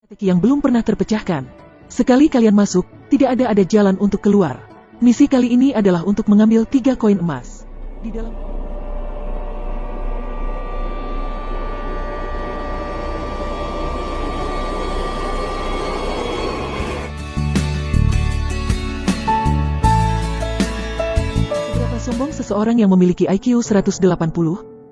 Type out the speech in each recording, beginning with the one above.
Teka-teki yang belum pernah terpecahkan. Sekali kalian masuk, tidak ada jalan untuk keluar. Misi kali ini adalah untuk mengambil 3 koin emas. Di dalam seberapa sombong seseorang yang memiliki IQ 180,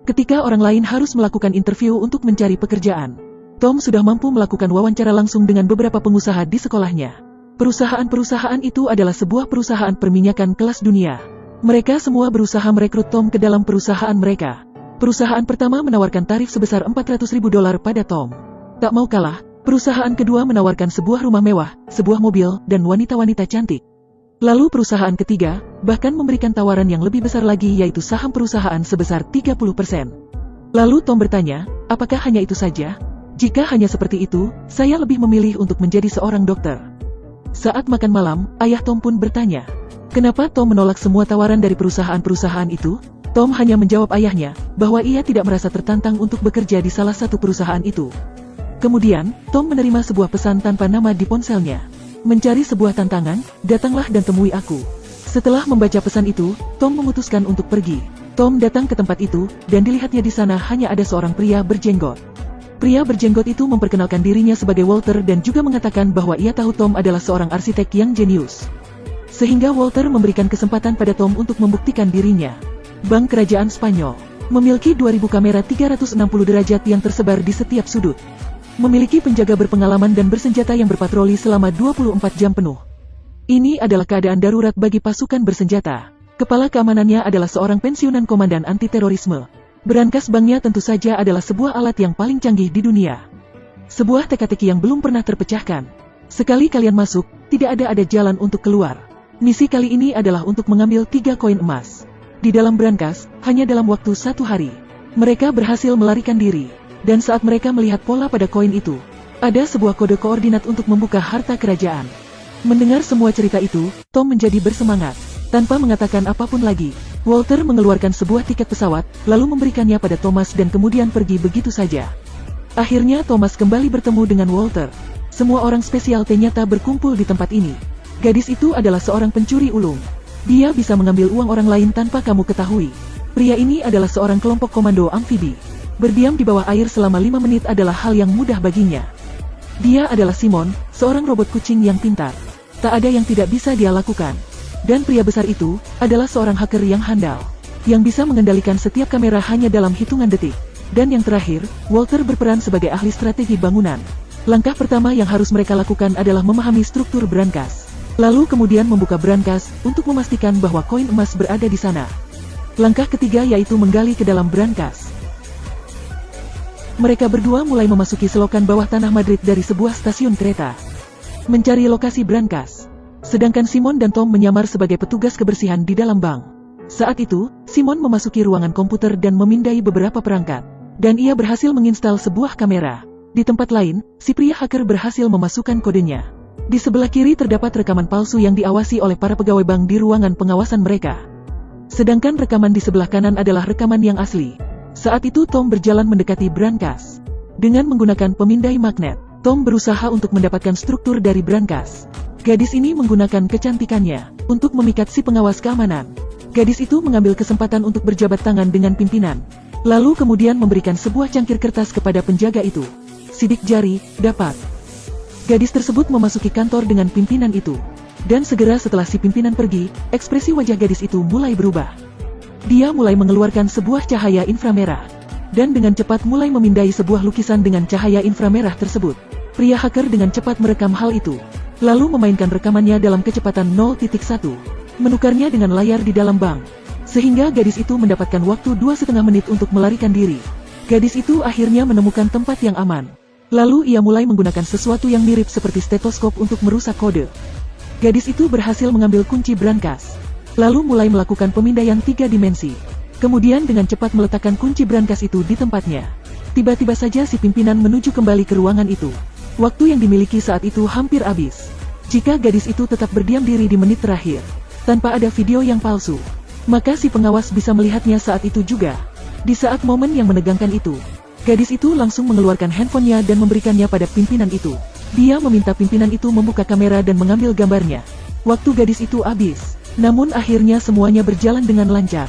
ketika orang lain harus melakukan interview untuk mencari pekerjaan. Tom sudah mampu melakukan wawancara langsung dengan beberapa pengusaha di sekolahnya. Perusahaan-perusahaan itu adalah sebuah perusahaan perminyakan kelas dunia. Mereka semua berusaha merekrut Tom ke dalam perusahaan mereka. Perusahaan pertama menawarkan tarif sebesar $400.000 pada Tom. Tak mau kalah, perusahaan kedua menawarkan sebuah rumah mewah, sebuah mobil, dan wanita-wanita cantik. Lalu perusahaan ketiga, bahkan memberikan tawaran yang lebih besar lagi yaitu saham perusahaan sebesar 30%. Lalu Tom bertanya, apakah hanya itu saja? Jika hanya seperti itu, saya lebih memilih untuk menjadi seorang dokter. Saat makan malam, ayah Tom pun bertanya, kenapa Tom menolak semua tawaran dari perusahaan-perusahaan itu? Tom hanya menjawab ayahnya, bahwa ia tidak merasa tertantang untuk bekerja di salah satu perusahaan itu. Kemudian, Tom menerima sebuah pesan tanpa nama di ponselnya. Mencari sebuah tantangan, datanglah dan temui aku. Setelah membaca pesan itu, Tom memutuskan untuk pergi. Tom datang ke tempat itu, dan dilihatnya di sana hanya ada seorang pria berjenggot. Pria berjenggot itu memperkenalkan dirinya sebagai Walter dan juga mengatakan bahwa ia tahu Tom adalah seorang arsitek yang jenius. Sehingga Walter memberikan kesempatan pada Tom untuk membuktikan dirinya. Bank Kerajaan Spanyol memiliki 2000 kamera 360 derajat yang tersebar di setiap sudut. Memiliki penjaga berpengalaman dan bersenjata yang berpatroli selama 24 jam penuh. Ini adalah keadaan darurat bagi pasukan bersenjata. Kepala keamanannya adalah seorang pensiunan komandan anti-terorisme. Brankas banknya tentu saja adalah sebuah alat yang paling canggih di dunia. Sebuah teka-teki yang belum pernah terpecahkan. Sekali kalian masuk, tidak ada jalan untuk keluar. Misi kali ini adalah untuk mengambil 3 koin emas. Di dalam brankas, hanya dalam waktu 1 hari. Mereka berhasil melarikan diri. Dan saat mereka melihat pola pada koin itu, ada sebuah kode koordinat untuk membuka harta kerajaan. Mendengar semua cerita itu, Tom menjadi bersemangat. Tanpa mengatakan apapun lagi, Walter mengeluarkan sebuah tiket pesawat, lalu memberikannya pada Thomas dan kemudian pergi begitu saja. Akhirnya Thomas kembali bertemu dengan Walter. Semua orang spesial ternyata berkumpul di tempat ini. Gadis itu adalah seorang pencuri ulung. Dia bisa mengambil uang orang lain tanpa kamu ketahui. Pria ini adalah seorang kelompok komando amfibi. Berdiam di bawah air selama 5 menit adalah hal yang mudah baginya. Dia adalah Simon, seorang robot kucing yang pintar. Tak ada yang tidak bisa dia lakukan. Dan pria besar itu adalah seorang hacker yang handal, yang bisa mengendalikan setiap kamera hanya dalam hitungan detik. Dan yang terakhir, Walter berperan sebagai ahli strategi bangunan. Langkah pertama yang harus mereka lakukan adalah memahami struktur brankas. Lalu kemudian membuka brankas untuk memastikan bahwa koin emas berada di sana. Langkah ketiga yaitu menggali ke dalam brankas. Mereka berdua mulai memasuki selokan bawah tanah Madrid dari sebuah stasiun kereta, mencari lokasi brankas. Sedangkan Simon dan Tom menyamar sebagai petugas kebersihan di dalam bank. Saat itu, Simon memasuki ruangan komputer dan memindai beberapa perangkat. Dan ia berhasil menginstal sebuah kamera. Di tempat lain, si pria hacker berhasil memasukkan kodenya. Di sebelah kiri terdapat rekaman palsu yang diawasi oleh para pegawai bank di ruangan pengawasan mereka. Sedangkan rekaman di sebelah kanan adalah rekaman yang asli. Saat itu Tom berjalan mendekati brankas. Dengan menggunakan pemindai magnet, Tom berusaha untuk mendapatkan struktur dari brankas. Gadis ini menggunakan kecantikannya untuk memikat si pengawas keamanan. Gadis itu mengambil kesempatan untuk berjabat tangan dengan pimpinan. Lalu kemudian memberikan sebuah cangkir kertas kepada penjaga itu. Sidik jari, dapat. Gadis tersebut memasuki kantor dengan pimpinan itu. Dan segera setelah si pimpinan pergi, ekspresi wajah gadis itu mulai berubah. Dia mulai mengeluarkan sebuah cahaya inframerah. Dan dengan cepat mulai memindai sebuah lukisan dengan cahaya inframerah tersebut. Pria hacker dengan cepat merekam hal itu. Lalu memainkan rekamannya dalam kecepatan 0.1, menukarnya dengan layar di dalam bank, sehingga gadis itu mendapatkan waktu 2,5 menit untuk melarikan diri. Gadis itu akhirnya menemukan tempat yang aman. Lalu ia mulai menggunakan sesuatu yang mirip seperti stetoskop untuk merusak kode. Gadis itu berhasil mengambil kunci brankas, lalu mulai melakukan pemindaian 3 dimensi. Kemudian dengan cepat meletakkan kunci brankas itu di tempatnya. Tiba-tiba saja si pimpinan menuju kembali ke ruangan itu. Waktu yang dimiliki saat itu hampir habis. Jika gadis itu tetap berdiam diri di menit terakhir, tanpa ada video yang palsu, maka si pengawas bisa melihatnya saat itu juga. Di saat momen yang menegangkan itu, gadis itu langsung mengeluarkan handphonenya dan memberikannya pada pimpinan itu. Dia meminta pimpinan itu membuka kamera dan mengambil gambarnya. Waktu gadis itu habis. Namun akhirnya semuanya berjalan dengan lancar.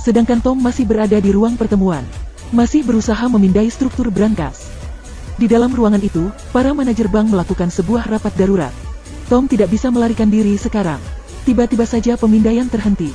Sedangkan Tom masih berada di ruang pertemuan. Masih berusaha memindai struktur brankas. Di dalam ruangan itu, para manajer bank melakukan sebuah rapat darurat. Tom tidak bisa melarikan diri sekarang. Tiba-tiba saja pemindaian terhenti.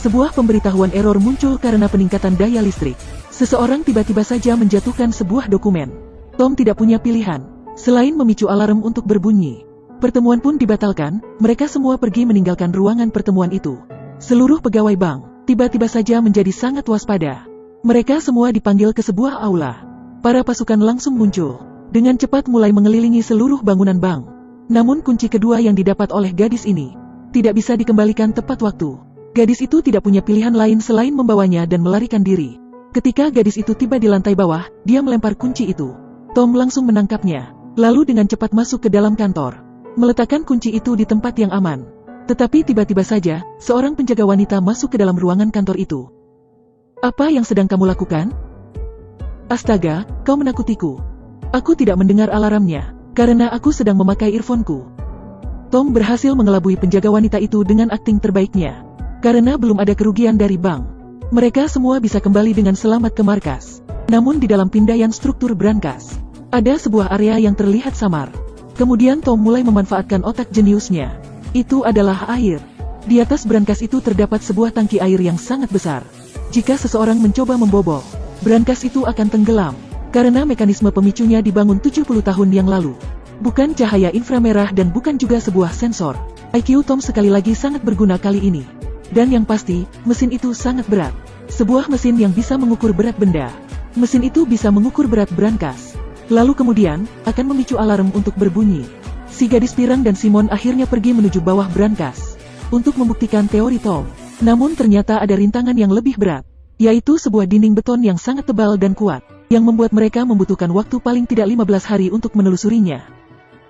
Sebuah pemberitahuan error muncul karena peningkatan daya listrik. Seseorang tiba-tiba saja menjatuhkan sebuah dokumen. Tom tidak punya pilihan selain memicu alarm untuk berbunyi. Pertemuan pun dibatalkan, mereka semua pergi meninggalkan ruangan pertemuan itu. Seluruh pegawai bank tiba-tiba saja menjadi sangat waspada. Mereka semua dipanggil ke sebuah aula. Para pasukan langsung muncul, dengan cepat mulai mengelilingi seluruh bangunan bank. Namun kunci kedua yang didapat oleh gadis ini tidak bisa dikembalikan tepat waktu. Gadis itu tidak punya pilihan lain selain membawanya dan melarikan diri. Ketika gadis itu tiba di lantai bawah, dia melempar kunci itu. Tom langsung menangkapnya, lalu dengan cepat masuk ke dalam kantor. Meletakkan kunci itu di tempat yang aman. Tetapi tiba-tiba saja, seorang penjaga wanita masuk ke dalam ruangan kantor itu. "Apa yang sedang kamu lakukan?" "Astaga, kau menakutiku. Aku tidak mendengar alarmnya, karena aku sedang memakai earphone-ku." Tom berhasil mengelabui penjaga wanita itu dengan akting terbaiknya. Karena belum ada kerugian dari bank, mereka semua bisa kembali dengan selamat ke markas. Namun di dalam pindaian struktur brankas, ada sebuah area yang terlihat samar. Kemudian Tom mulai memanfaatkan otak jeniusnya. Itu adalah air. Di atas brankas itu terdapat sebuah tangki air yang sangat besar. Jika seseorang mencoba membobol, brankas itu akan tenggelam. Karena mekanisme pemicunya dibangun 70 tahun yang lalu. Bukan cahaya inframerah dan bukan juga sebuah sensor. IQ Tom sekali lagi sangat berguna kali ini. Dan yang pasti, mesin itu sangat berat. Sebuah mesin yang bisa mengukur berat benda. Mesin itu bisa mengukur berat brankas. Lalu kemudian, akan memicu alarm untuk berbunyi. Si gadis pirang dan Simon akhirnya pergi menuju bawah brankas untuk membuktikan teori Tom. Namun ternyata ada rintangan yang lebih berat, yaitu sebuah dinding beton yang sangat tebal dan kuat, yang membuat mereka membutuhkan waktu paling tidak 15 hari untuk menelusurinya.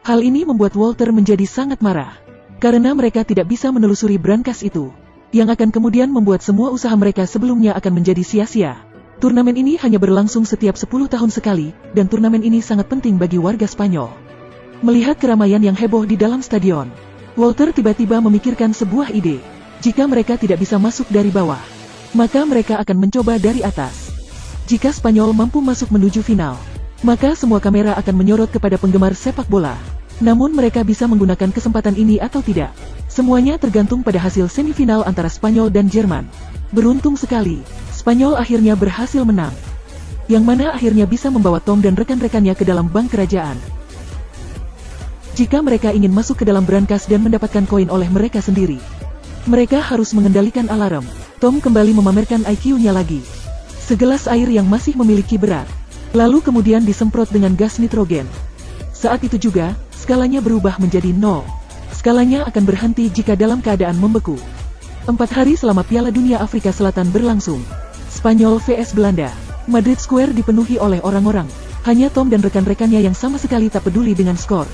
Hal ini membuat Walter menjadi sangat marah, karena mereka tidak bisa menelusuri brankas itu, yang akan kemudian membuat semua usaha mereka sebelumnya akan menjadi sia-sia. Turnamen ini hanya berlangsung setiap 10 tahun sekali, dan turnamen ini sangat penting bagi warga Spanyol. Melihat keramaian yang heboh di dalam stadion, Walter tiba-tiba memikirkan sebuah ide. Jika mereka tidak bisa masuk dari bawah, maka mereka akan mencoba dari atas. Jika Spanyol mampu masuk menuju final, maka semua kamera akan menyorot kepada penggemar sepak bola. Namun mereka bisa menggunakan kesempatan ini atau tidak. Semuanya tergantung pada hasil semifinal antara Spanyol dan Jerman. Beruntung sekali, Spanyol akhirnya berhasil menang, yang mana akhirnya bisa membawa Tom dan rekan-rekannya ke dalam bank kerajaan. Jika mereka ingin masuk ke dalam brankas dan mendapatkan koin oleh mereka sendiri, mereka harus mengendalikan alarm. Tom kembali memamerkan IQ-nya lagi. Segelas air yang masih memiliki berat, lalu kemudian disemprot dengan gas nitrogen. Saat itu juga, skalanya berubah menjadi 0. Skalanya akan berhenti jika dalam keadaan membeku. 4 hari selama Piala Dunia Afrika Selatan berlangsung, Spanyol vs Belanda, Madrid Square dipenuhi oleh orang-orang. Hanya Tom dan rekan-rekannya yang sama sekali tak peduli dengan skor.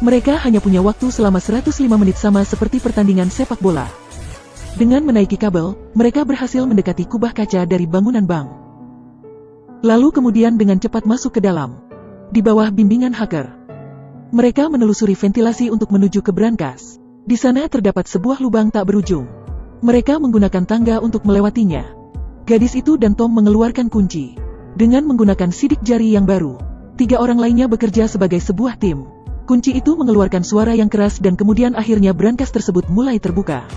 Mereka hanya punya waktu selama 105 menit sama seperti pertandingan sepak bola. Dengan menaiki kabel, mereka berhasil mendekati kubah kaca dari bangunan bank. Lalu kemudian dengan cepat masuk ke dalam. Di bawah bimbingan hacker, mereka menelusuri ventilasi untuk menuju ke brankas. Di sana terdapat sebuah lubang tak berujung. Mereka menggunakan tangga untuk melewatinya. Gadis itu dan Tom mengeluarkan kunci. Dengan menggunakan sidik jari yang baru, 3 orang lainnya bekerja sebagai sebuah tim. Kunci itu mengeluarkan suara yang keras dan kemudian akhirnya brankas tersebut mulai terbuka.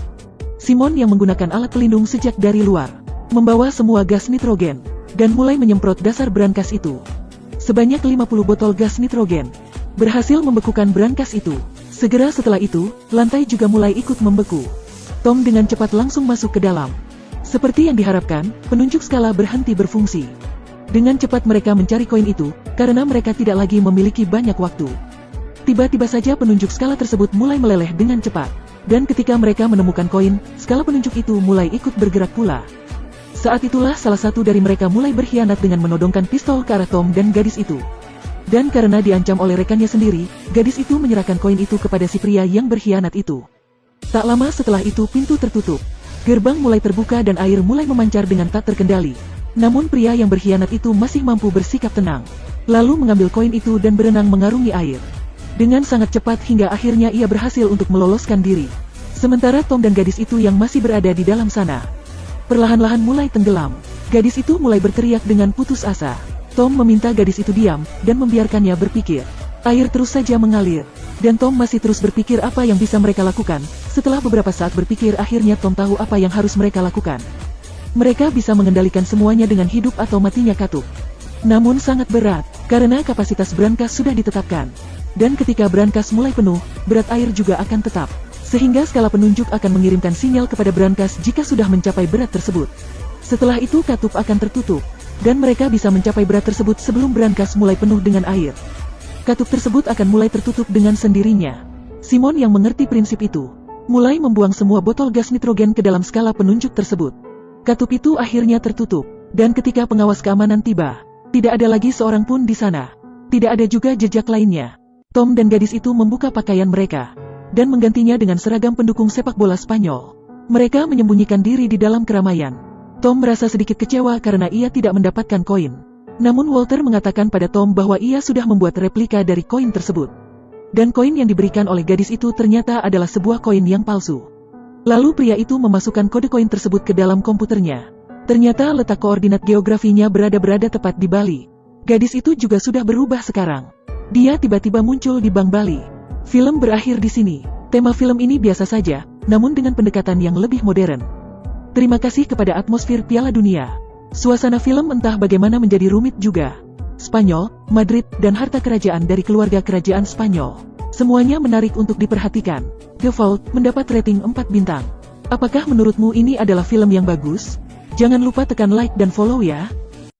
Simon yang menggunakan alat pelindung sejak dari luar, membawa semua gas nitrogen, dan mulai menyemprot dasar brankas itu. Sebanyak 50 botol gas nitrogen berhasil membekukan brankas itu. Segera setelah itu, lantai juga mulai ikut membeku. Tom dengan cepat langsung masuk ke dalam. Seperti yang diharapkan, penunjuk skala berhenti berfungsi. Dengan cepat mereka mencari koin itu, karena mereka tidak lagi memiliki banyak waktu. Tiba-tiba saja penunjuk skala tersebut mulai meleleh dengan cepat. Dan ketika mereka menemukan koin, skala penunjuk itu mulai ikut bergerak pula. Saat itulah salah satu dari mereka mulai berkhianat dengan menodongkan pistol ke arah Tom dan gadis itu. Dan karena diancam oleh rekannya sendiri, gadis itu menyerahkan koin itu kepada si pria yang berkhianat itu. Tak lama setelah itu pintu tertutup. Gerbang mulai terbuka dan air mulai memancar dengan tak terkendali. Namun pria yang berkhianat itu masih mampu bersikap tenang. Lalu mengambil koin itu dan berenang mengarungi air. dengan sangat cepat hingga akhirnya ia berhasil untuk meloloskan diri. Sementara Tom dan gadis itu yang masih berada di dalam sana perlahan-lahan mulai tenggelam. Gadis itu mulai berteriak dengan putus asa. Tom meminta gadis itu diam dan membiarkannya berpikir. Air terus saja mengalir, dan Tom masih terus berpikir apa yang bisa mereka lakukan. Setelah beberapa saat berpikir, akhirnya Tom tahu apa yang harus mereka lakukan. Mereka bisa mengendalikan semuanya dengan hidup atau matinya katup. Namun sangat berat, karena kapasitas brankas sudah ditetapkan. Dan ketika brankas mulai penuh, berat air juga akan tetap. Sehingga skala penunjuk akan mengirimkan sinyal kepada brankas jika sudah mencapai berat tersebut. Setelah itu katup akan tertutup, dan mereka bisa mencapai berat tersebut sebelum brankas mulai penuh dengan air. Katup tersebut akan mulai tertutup dengan sendirinya. Simon yang mengerti prinsip itu, mulai membuang semua botol gas nitrogen ke dalam skala penunjuk tersebut. Katup itu akhirnya tertutup, dan ketika pengawas keamanan tiba, tidak ada lagi seorang pun di sana. Tidak ada juga jejak lainnya. Tom dan gadis itu membuka pakaian mereka, dan menggantinya dengan seragam pendukung sepak bola Spanyol. Mereka menyembunyikan diri di dalam keramaian. Tom merasa sedikit kecewa karena ia tidak mendapatkan koin. Namun Walter mengatakan pada Tom bahwa ia sudah membuat replika dari koin tersebut. Dan koin yang diberikan oleh gadis itu ternyata adalah sebuah koin yang palsu. Lalu pria itu memasukkan kode koin tersebut ke dalam komputernya. Ternyata letak koordinat geografinya berada tepat di Bali. Gadis itu juga sudah berubah sekarang. Dia tiba-tiba muncul di Bank Bali. Film berakhir di sini. Tema film ini biasa saja, namun dengan pendekatan yang lebih modern. Terima kasih kepada atmosfer Piala Dunia. Suasana film entah bagaimana menjadi rumit juga. Spanyol, Madrid, dan harta kerajaan dari keluarga kerajaan Spanyol. Semuanya menarik untuk diperhatikan. The Vault mendapat rating 4 bintang. Apakah menurutmu ini adalah film yang bagus? Jangan lupa tekan like dan follow ya.